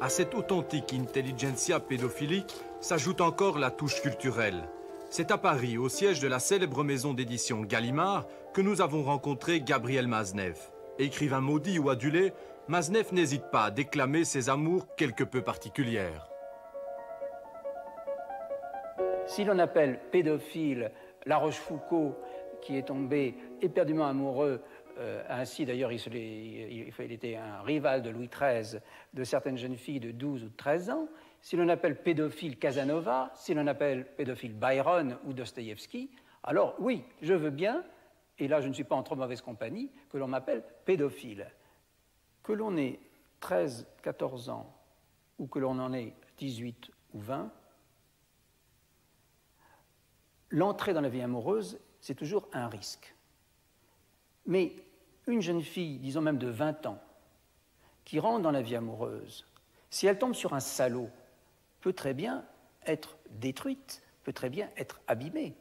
À cette authentique intelligentsia pédophilique s'ajoute encore la touche culturelle. C'est à Paris, au siège de la célèbre maison d'édition Gallimard, que nous avons rencontré Gabriel Mazeneff. Écrivain maudit ou adulé, Mazeneff n'hésite pas à déclamer ses amours quelque peu particulières. Si l'on appelle pédophile La Rochefoucauld, qui est tombé éperdument amoureux, ainsi d'ailleurs il était un rival de Louis XIII, de certaines jeunes filles de 12 ou de 13 ans, si l'on appelle pédophile Casanova, si l'on appelle pédophile Byron ou Dostoïevski, alors oui, je veux bien, et là je ne suis pas en trop mauvaise compagnie, que l'on m'appelle pédophile. Que l'on ait 13, 14 ans, ou que l'on en ait 18 ou 20, l'entrée dans la vie amoureuse, c'est toujours un risque. Mais une jeune fille, disons même de 20 ans, qui rentre dans la vie amoureuse, si elle tombe sur un salaud, peut très bien être détruite, peut très bien être abîmée.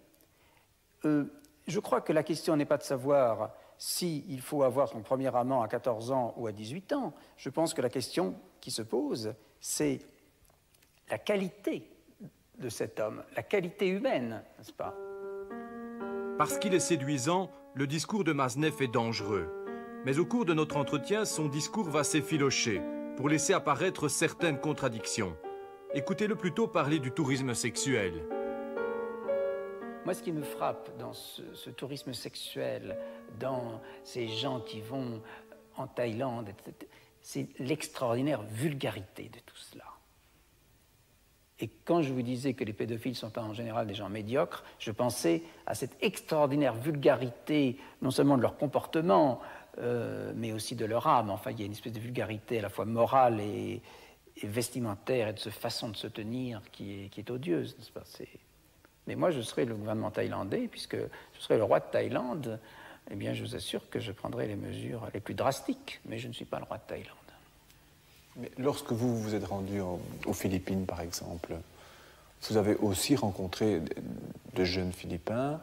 Je crois que la question n'est pas de savoir s'il faut avoir son premier amant à 14 ans ou à 18 ans. Je pense que la question qui se pose, c'est la qualité de cet homme, la qualité humaine, n'est-ce pas? Parce qu'il est séduisant, le discours de Mazeneff est dangereux. Mais au cours de notre entretien, son discours va s'effilocher pour laisser apparaître certaines contradictions. Écoutez-le plutôt parler du tourisme sexuel. Moi, ce qui me frappe dans ce tourisme sexuel, dans ces gens qui vont en Thaïlande, c'est l'extraordinaire vulgarité de tout cela. Et quand je vous disais que les pédophiles sont en général des gens médiocres, je pensais à cette extraordinaire vulgarité, non seulement de leur comportement, mais aussi de leur âme. Enfin, il y a une espèce de vulgarité à la fois morale et vestimentaire et de cette façon de se tenir qui est odieuse, n'est-ce pas? Mais moi, je serais le gouvernement thaïlandais, puisque je serais le roi de Thaïlande, eh bien, je vous assure que je prendrai les mesures les plus drastiques, mais je ne suis pas le roi de Thaïlande. Mais lorsque vous vous êtes rendu aux Philippines, par exemple, vous avez aussi rencontré de jeunes Philippins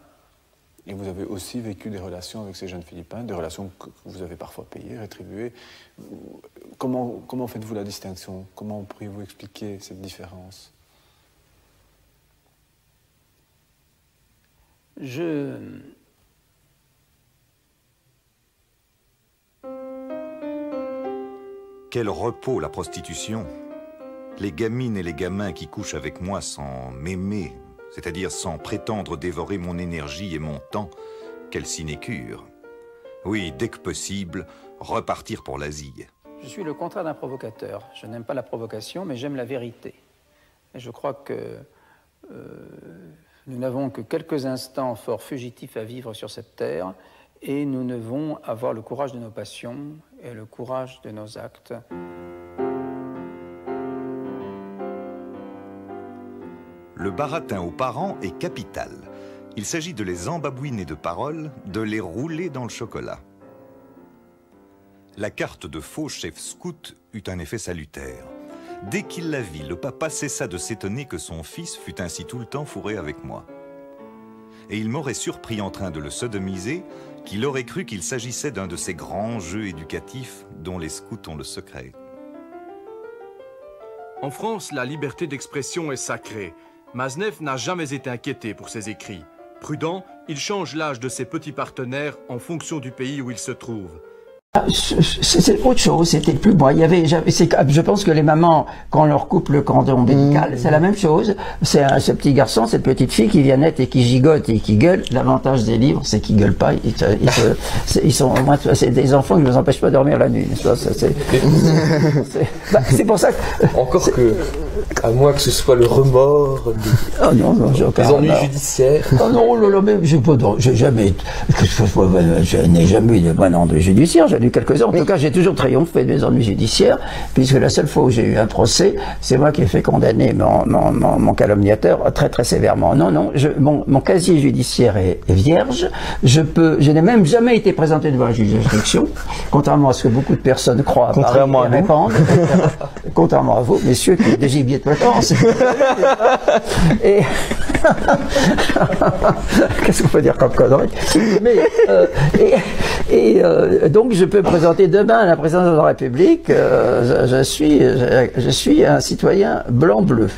et vous avez aussi vécu des relations avec ces jeunes Philippins, des relations que vous avez parfois payées, rétribuées. Comment faites-vous la distinction? Comment pourriez-vous expliquer cette différence? Quel repos, la prostitution! Les gamines et les gamins qui couchent avec moi sans m'aimer, c'est-à-dire sans prétendre dévorer mon énergie et mon temps, quelle sinécure! Oui, dès que possible, repartir pour l'Asie. Je suis le contraire d'un provocateur. Je n'aime pas la provocation, mais j'aime la vérité. Et je crois que nous n'avons que quelques instants fort fugitifs à vivre sur cette terre, et nous devons avoir le courage de nos passions et le courage de nos actes. Le baratin aux parents est capital. Il s'agit de les embabouiner de paroles, de les rouler dans le chocolat. La carte de faux chef scout eut un effet salutaire. Dès qu'il la vit, le papa cessa de s'étonner que son fils fût ainsi tout le temps fourré avec moi. Et il m'aurait surpris en train de le sodomiser, qu'il aurait cru qu'il s'agissait d'un de ces grands jeux éducatifs dont les scouts ont le secret. En France, la liberté d'expression est sacrée. Mazeneff n'a jamais été inquiété pour ses écrits. Prudent, il change l'âge de ses petits partenaires en fonction du pays où il se trouve. C'est autre chose, c'était plus moi. Je pense que les mamans, quand on leur coupe le cordon ombilical, c'est la même chose. C'est ce petit garçon, cette petite fille qui vient naître et qui gigote et qui gueule. L'avantage des livres, c'est qu'ils gueulent pas. Ils sont au moins, c'est des enfants qui ne nous empêchent pas de dormir la nuit. C'est pour ça que. Encore que, à moins que ce soit le remords, des ennuis judiciaires. Oh non, mais je n'ai jamais eu de bon ennui judiciaire. J'en ai eu quelques-uns. En tout cas, j'ai toujours triomphé des ennuis judiciaires, puisque la seule fois où j'ai eu un procès, c'est moi qui ai fait condamner mon calomniateur très très sévèrement. Non, mon casier judiciaire est vierge. Je n'ai même jamais été présenté devant un juge d'instruction, contrairement à ce que beaucoup de personnes croient. Contrairement à nous. Contrairement à vous, messieurs, qui billets de vacances. Et qu'est-ce qu'on peut dire comme connerie? Mais donc je peux présenter demain à la présidence de la République. Je suis un citoyen blanc-bleu.